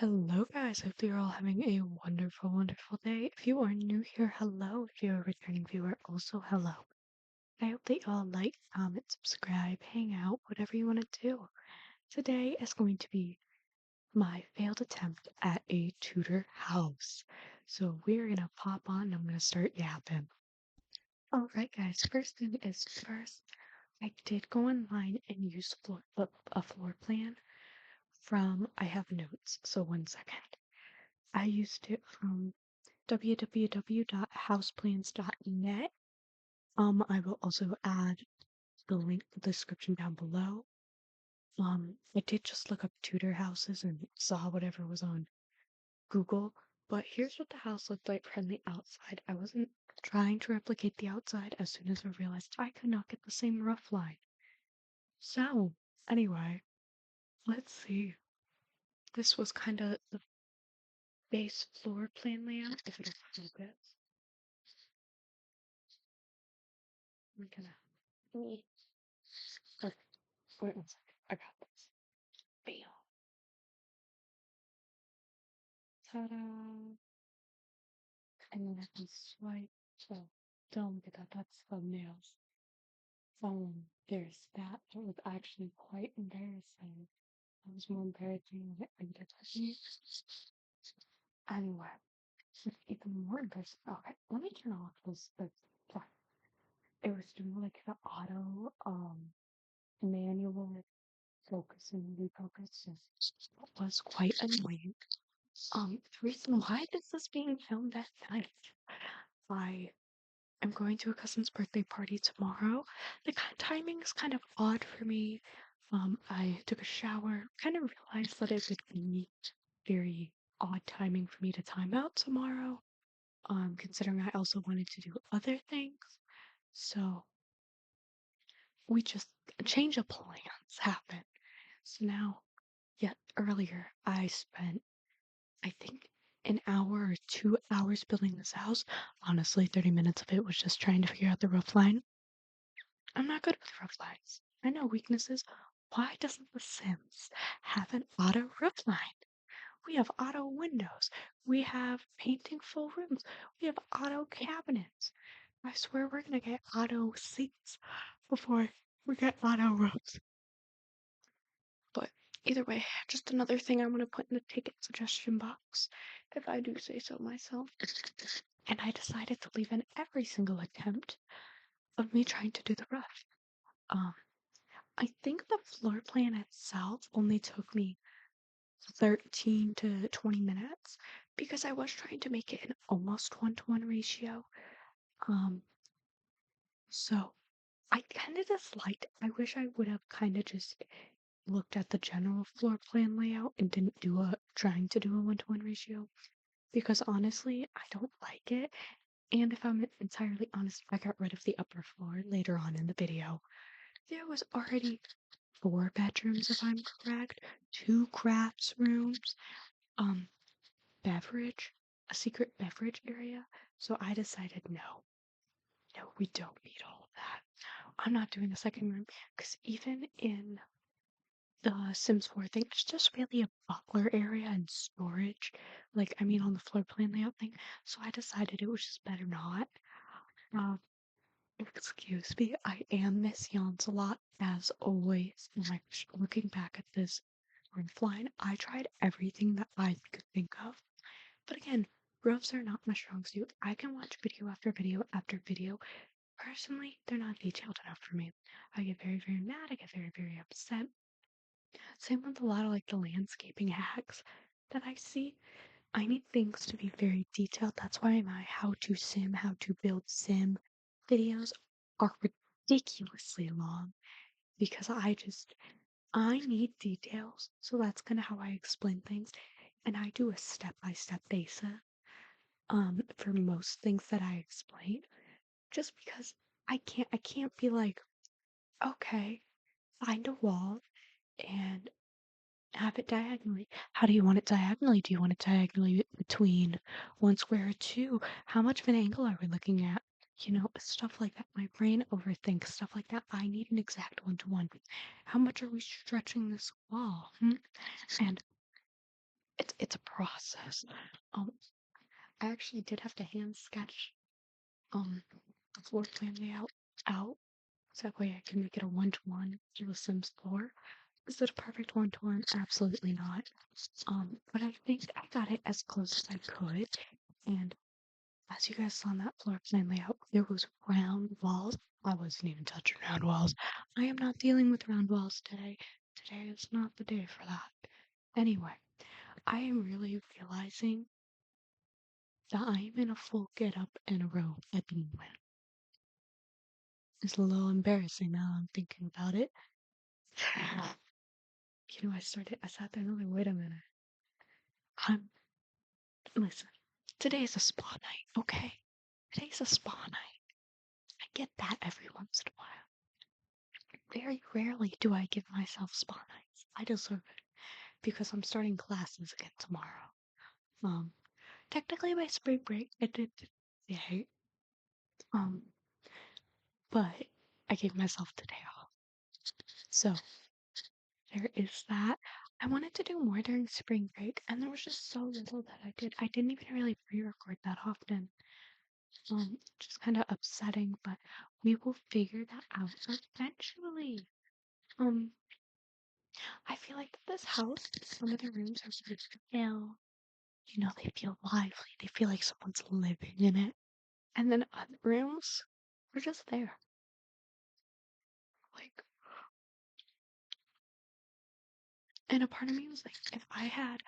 Hello, guys. Hope you're all having a wonderful, wonderful day. If you are new here, hello. If you're a returning viewer, also hello. I hope that you all like, comment, subscribe, hang out, whatever you want to do. Today is going to be my failed attempt at a Tudor house. So we're gonna pop on and I'm gonna start yapping. Alright, guys. First thing is first, I did go online and use a floor plan from I have notes. So 1 second. I used it from www.houseplans.net. I will also add the link in the description down below. I did just look up Tudor houses and saw whatever was on Google, but here's what the house looked like from the outside. I wasn't trying to replicate the outside as soon as I realized I could not get the same rough line. So, anyway, let's see. This was kind of the base floor plan layout, if it'll focus. I'm gonna. Perfect. Wait 1 second. I got this. Bam. Ta-da. And then I can swipe. So don't look at that. That's thumbnails. There's that. That was actually quite embarrassing. That was more embarrassing than it ended up being. Anyway, it's even more embarrassing. Okay, let me turn off this. Sorry. It was doing like the auto manual focus and refocus. It was quite annoying. The reason why this is being filmed at night, I am going to a cousin's birthday party tomorrow. The timing is kind of odd for me. I took a shower, kind of realized that it would be very odd timing for me to time out tomorrow. Considering I also wanted to do other things. So we just a change of plans happened. So now, yet earlier, I spent I think an hour or 2 hours building this house. Honestly, 30 minutes of it was just trying to figure out the roof line. I'm not good with roof lines. I know weaknesses. Why doesn't The Sims have an auto roof line? We have auto windows. We have painting full rooms. We have auto cabinets. I swear we're gonna get auto seats before we get auto roofs. But either way, just another thing I want to put in the ticket suggestion box, if I do say so myself. And I decided to leave in every single attempt of me trying to do the roof. Um, I think the floor plan itself only took me 13 to 20 minutes because I was trying to make it an almost 1-to-1 ratio. Um, so I kind of disliked. I wish I would have kind of just looked at the general floor plan layout and didn't do trying to do a 1-to-1 ratio because honestly, I don't like it. And if I'm entirely honest, I got rid of the upper floor later on in the video. There was already 4 bedrooms, if I'm correct, 2 crafts rooms, um, beverage, a secret beverage area. So I decided no, we don't need all of that. I'm not doing a second room because even in the Sims 4 thing, it's just really a butler area and storage. Like, I mean, on the floor plan layout thing. So I decided it was just better not. Um, excuse me, I am Miss Yawns a lot, as always. And like, looking back at this roof line, I tried everything that I could think of. But again, roofs are not my strong suit. I can watch video after video after video. Personally, they're not detailed enough for me. I get very, very mad. I get very, very upset. Same with a lot of like the landscaping hacks that I see. I need things to be very detailed. That's why my how to sim, how to build sim videos are ridiculously long because I need details. So that's kind of how I explain things. And I do a step-by-step basis for most things that I explain just because I can't be like, okay, find a wall and have it diagonally. How do you want it diagonally? Do you want it diagonally between 1 square or two? How much of an angle are we looking at? You know, stuff like that. My brain overthinks stuff like that. I need an exact 1-to-1. How much are we stretching this wall? And it's a process. I actually did have to hand sketch the floor plan layout out so that way I can make it a one-to-one to the Sims 4. Is it a perfect one-to-one? Absolutely not. But I think I got it as close as I could. And as you guys saw in that floor plan layout, there was round walls. I wasn't even touching round walls. I am not dealing with round walls today. Today is not the day for that. Anyway, I am really realizing that I am in a full get up in a row at the moment. It's a little embarrassing now I'm thinking about it. I sat there and I was like, wait a minute. Listen, today's a spa night, okay? Today's a spa night. I get that every once in a while. Very rarely do I give myself spa nights. I deserve it because I'm starting classes again tomorrow. Technically my spring break ended today. But I gave myself the day off. So there is that. I wanted to do more during spring break, and there was just so little that I did. I didn't even really pre-record that often. Just kind of upsetting, but we will figure that out eventually. Um, I feel like this house, some of the rooms are really feel, they feel lively. They feel like someone's living in it. And then other rooms are just there. Like, and a part of me was like, if I had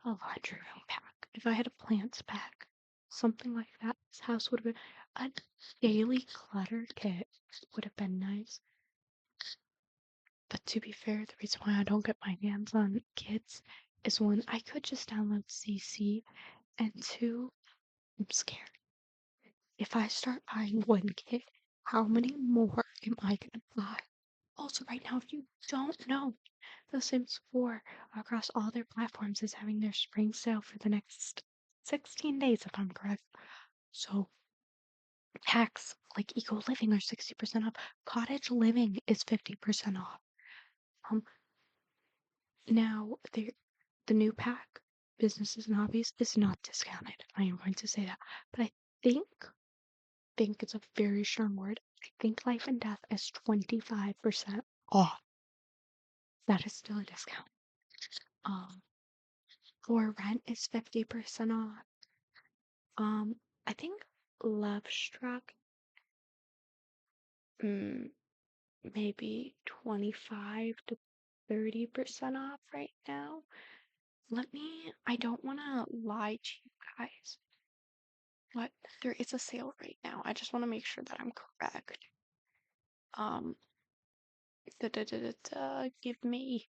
a laundry room pack, if I had a plants pack, something like that, this house would have been a daily clutter kit would have been nice. But to be fair, the reason why I don't get my hands on kits is one, I could just download CC, and two, I'm scared. If I start buying one kit, how many more am I gonna buy? Also, right now, if you don't know, The Sims 4 across all their platforms is having their spring sale for the next 16 days, if I'm correct. So, packs like Eco Living are 60% off. Cottage Living is 50% off. Um, now the new pack, Businesses and Hobbies, is not discounted. I am going to say that, but I think it's a very strong word. I think Life and Death is 25% off. That is still a discount. Um, For Rent is 50% off. I think Love Struck, mm, maybe 25 to 30% off right now. I don't want to lie to you guys, but there is a sale right now. I just want to make sure that I'm correct. Um, give me,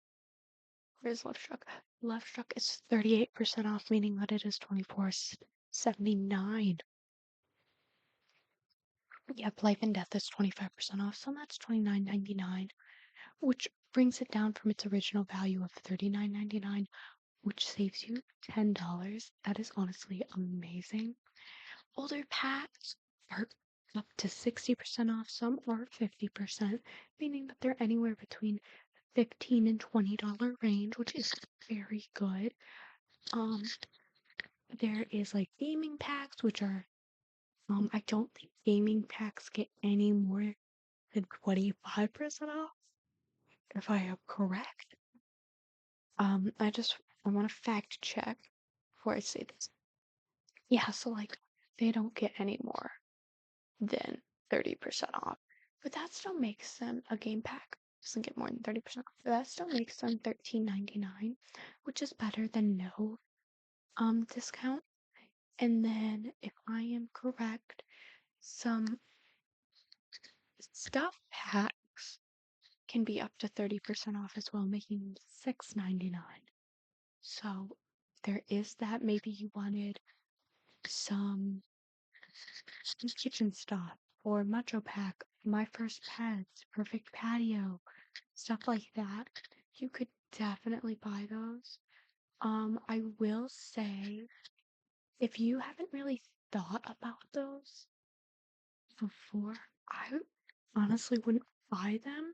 where's Love Struck? Love Struck is 38% off, meaning that it is 24.79. Yep, Life and Death is 25% off, so that's 29.99, which brings it down from its original value of 39.99, which saves you $10. That is honestly amazing. Older packs are up to 60% off, some are 50%, meaning that they're anywhere between $15 and $20 range, which is very good. There is like gaming packs, which are I don't think gaming packs get any more than 25% off, if I am correct. I want to fact check before I say this. Yeah, so like they don't get any more than 30% off. But that still makes them a game pack. Doesn't get more than 30% off. But that still makes them $13.99, which is better than no discount. And then if I am correct, some stuff packs can be up to 30% off as well, making them $6.99. So there is that. Maybe you wanted some kitchen stuff or Metro Pack, My First Pets, Perfect Patio, stuff like that. You could definitely buy those. I will say, if you haven't really thought about those before, I honestly wouldn't buy them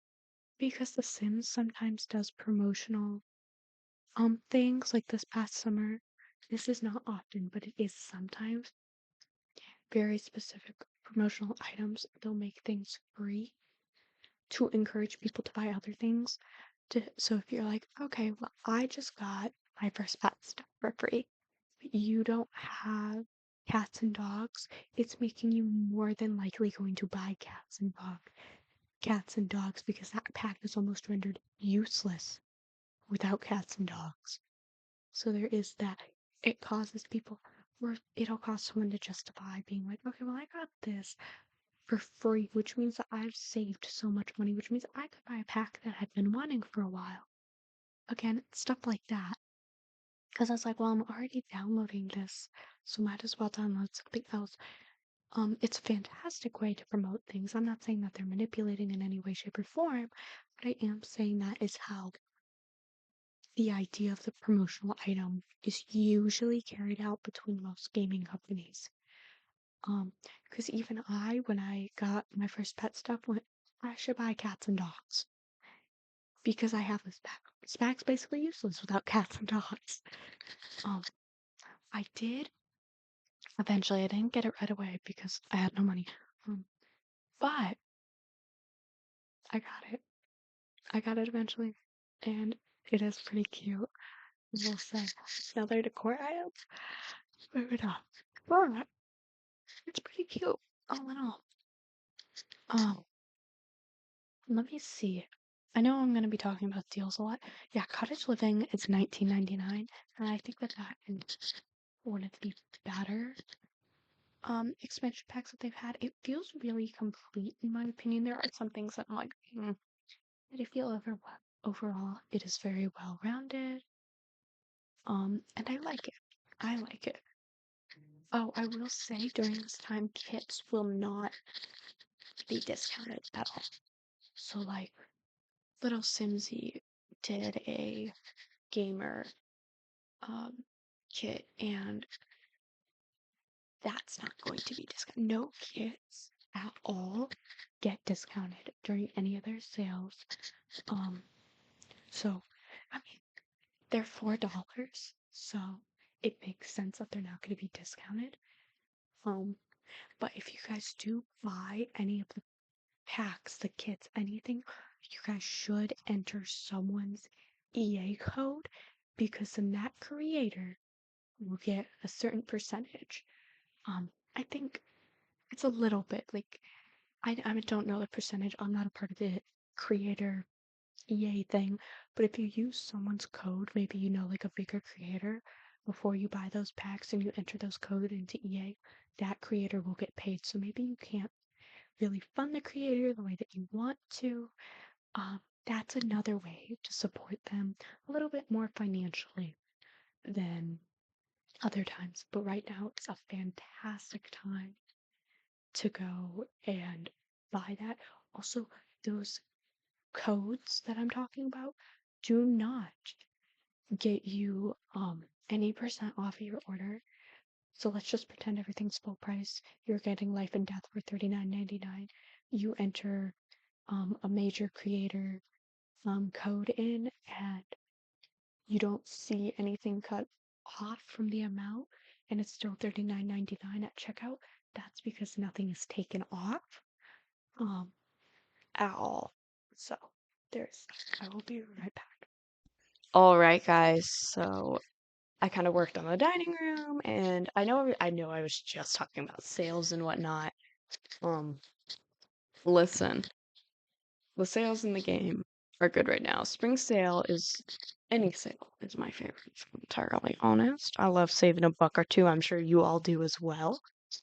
because The Sims sometimes does promotional things like this past summer. this is not often, but it is sometimes, very specific promotional items. They'll make things free to encourage people to buy other things. So if you're like, okay, well, I just got my first pet stuff for free, but you don't have cats and dogs, it's making you more than likely going to buy cats and dogs because that pack is almost rendered useless without cats and dogs. So there is that. It causes people, or it'll cause someone to justify being like, okay, well, I got this for free, which means that I've saved so much money, which means I could buy a pack that I've been wanting for a while. Again, stuff like that. Because I was like, well, I'm already downloading this, so might as well download something else. It's a fantastic way to promote things. I'm not saying that they're manipulating in any way, shape, or form, but I am saying that is how the idea of the promotional item is usually carried out between most gaming companies. Because even when I got my first pet stuff, went, I should buy cats and dogs because I have this pack. This pack's basically useless without cats and dogs. Um, I did eventually. I didn't get it right away because I had no money. But I got it. I got it eventually, and it is pretty cute. I will say. Now they're decor items, maybe not. But it's pretty cute all in all. Um, Let me see. I know I'm going to be talking about deals a lot. Yeah, Cottage Living is $19.99, and I think that is one of the better expansion packs that they've had. It feels really complete in my opinion. There are some things that I'm like, but I feel overall it is very well rounded. And I like it. I like it. Oh, I will say during this time, kits will not be discounted at all. So like, Little Simsy did a gamer kit, and that's not going to be discounted. No kits at all get discounted during any of their sales. So I mean, they're $4, so it makes sense that they're not going to be discounted. But if you guys do buy any of the packs, the kits, anything, you guys should enter someone's EA code because then that creator will get a certain percentage. I think it's a little bit like I don't know the percentage. I'm not a part of the creator EA thing, but if you use someone's code, maybe you know like a bigger creator before you buy those packs and you enter those codes into EA, that creator will get paid. So maybe you can't really fund the creator the way that you want to. That's another way to support them a little bit more financially than other times. But right now, it's a fantastic time to go and buy that. Also, those codes that I'm talking about do not get you any percent off of your order. So let's just pretend everything's full price. You're getting Life and Death for $39.99. You enter a major creator code in, and you don't see anything cut off from the amount, and it's still $39.99 at checkout. That's because nothing is taken off at all. So there's I will be right back. All right, guys. So I kind of worked on the dining room, and I know I was just talking about sales and whatnot. Listen, the sales in the game are good right now. Spring sale is any sale is my favorite, if I'm entirely honest. I love saving a buck or two. I'm sure you all do as well.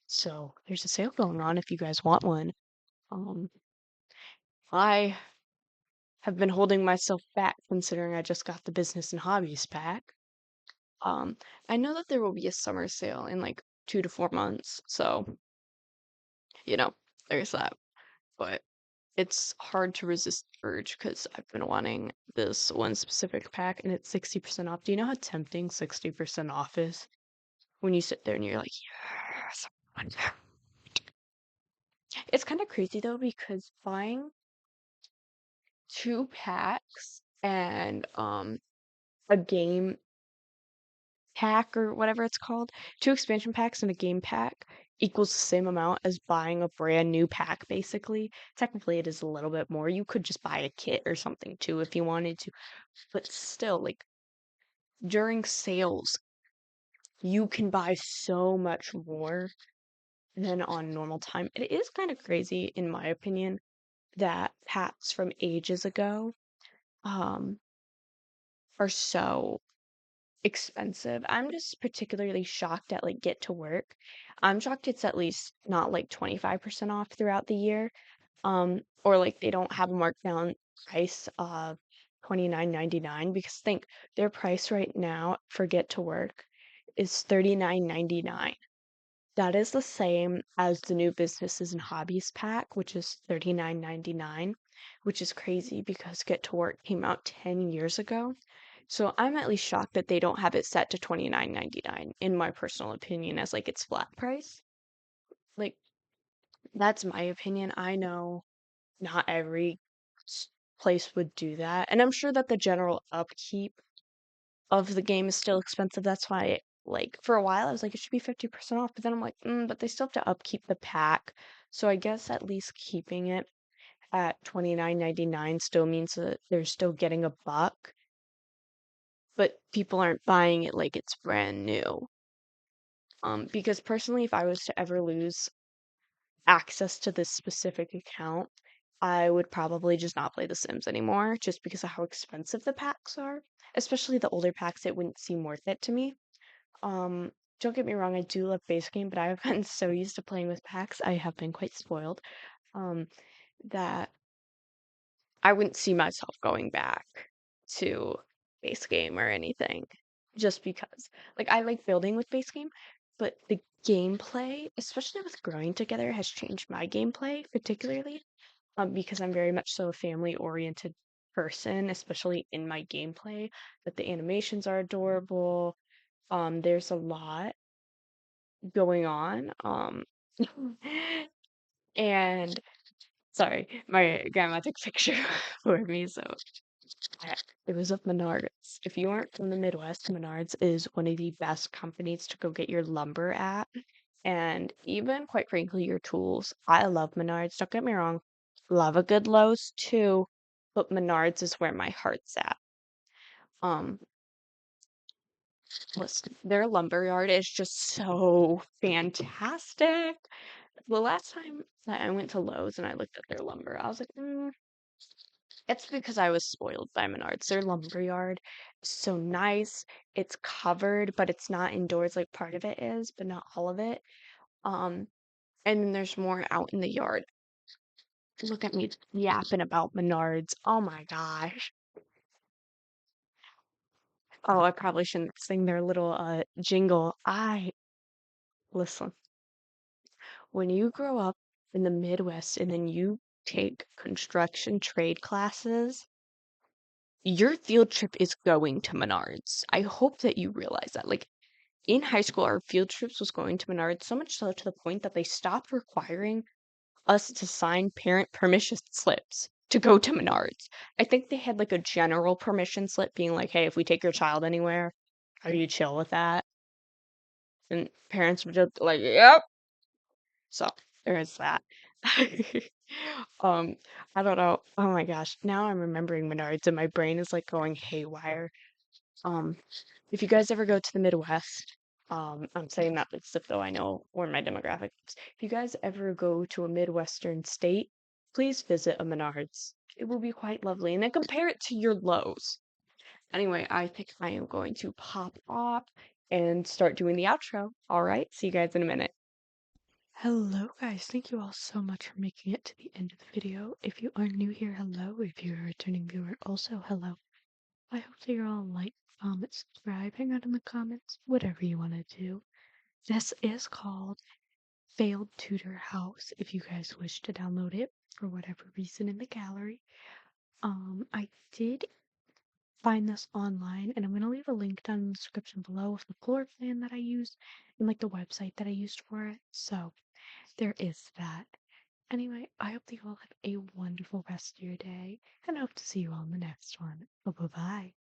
So there's a sale going on if you guys want one. Um, I have been holding myself back considering I just got the business and hobbies pack. Um, I know that there will be a summer sale in like 2 to 4 months, so you know, there's that. But it's hard to resist the urge because I've been wanting this one specific pack and it's 60% off. Do you know how tempting 60% off is? When you sit there and you're like, yes. It's kind of crazy though because buying 2 packs and a game pack or whatever it's called, 2 expansion packs and a game pack equals the same amount as buying a brand new pack, basically. Technically, it is a little bit more. You could just buy a kit or something too if you wanted to, but still, like, during sales, you can buy so much more than on normal time. It is kind of crazy, in my opinion, that packs from ages ago, um, are so expensive. I'm just particularly shocked at like Get to Work. I'm shocked it's at least not like 25% off throughout the year. Or like they don't have a markdown price of 29.99 because think their price right now for Get to Work is 39.99. That is the same as the new businesses and hobbies pack, which is 39.99, which is crazy because Get to Work came out 10 years ago. So I'm at least shocked that they don't have it set to 29.99 in my personal opinion as like its flat price. Like that's my opinion. I know not every s- place would do that. And I'm sure that the general upkeep of the game is still expensive. That's why, like, for a while I was like, it should be 50% off. But then I'm like, but they still have to upkeep the pack. So I guess at least keeping it at 29.99 still means that they're still getting a buck, but people aren't buying it like it's brand new. Because personally, if I was to ever lose access to this specific account, I would probably just not play The Sims anymore just because of how expensive the packs are. Especially the older packs, it wouldn't seem worth it to me. Um, don't get me wrong, I do love base game, but I've gotten so used to playing with packs, I have been quite spoiled, um, that I wouldn't see myself going back to base game or anything just because. Like, I like building with base game, but the gameplay, especially with growing together, has changed my gameplay particularly, because I'm very much so a family-oriented person, especially in my gameplay, that the animations are adorable. There's a lot going on. And sorry, my grandma took a picture for me, so I- it was of Menards. If you aren't from the Midwest, Menards is one of the best companies to go get your lumber at, and even quite frankly, your tools. I love Menards. Don't get me wrong, love a good Lowe's too, but Menards is where my heart's at. Um, listen, their lumber yard is just so fantastic. The last time that I went to Lowe's and I looked at their lumber, I was like, it's because I was spoiled by Menards. Their lumberyard is so nice. It's covered, but it's not indoors. Like part of it is, but not all of it. Um, and then there's more out in the yard. Look at me yapping about Menards. Oh my gosh. Oh, I probably shouldn't sing their little jingle. I listen. When you grow up in the Midwest and then you take construction trade classes, your field trip is going to Menards. I hope that you realize that. Like in high school, our field trips was going to Menards, so much so to the point that they stopped requiring us to sign parent permission slips to go to Menards. I think they had like a general permission slip being like, hey, if we take your child anywhere, are you chill with that? And parents were just like, yep. So there is that. um, I don't know. Oh my gosh. Now I'm remembering Menards and my brain is like going haywire. Um, if you guys ever go to the Midwest, I'm saying that as if though I know where my demographic is. If you guys ever go to a Midwestern state, please visit a Menards. It will be quite lovely. And then compare it to your Lowe's. Anyway, I think I am going to pop off and start doing the outro. All right, see you guys in a minute. Hello guys, thank you all so much for making it to the end of the video. If you are new here, hello. If you're a returning viewer, also hello. I hope that you're all like, comment, subscribe, hang out in the comments, whatever you want to do. This is called Failed Tutor House if you guys wish to download it for whatever reason in the gallery. I did find this online and I'm going to leave a link down in the description below of the floor plan that I used and like the website that I used for it. So there is that. Anyway, I hope that you all have a wonderful rest of your day and I hope to see you all in the next one. Bye bye.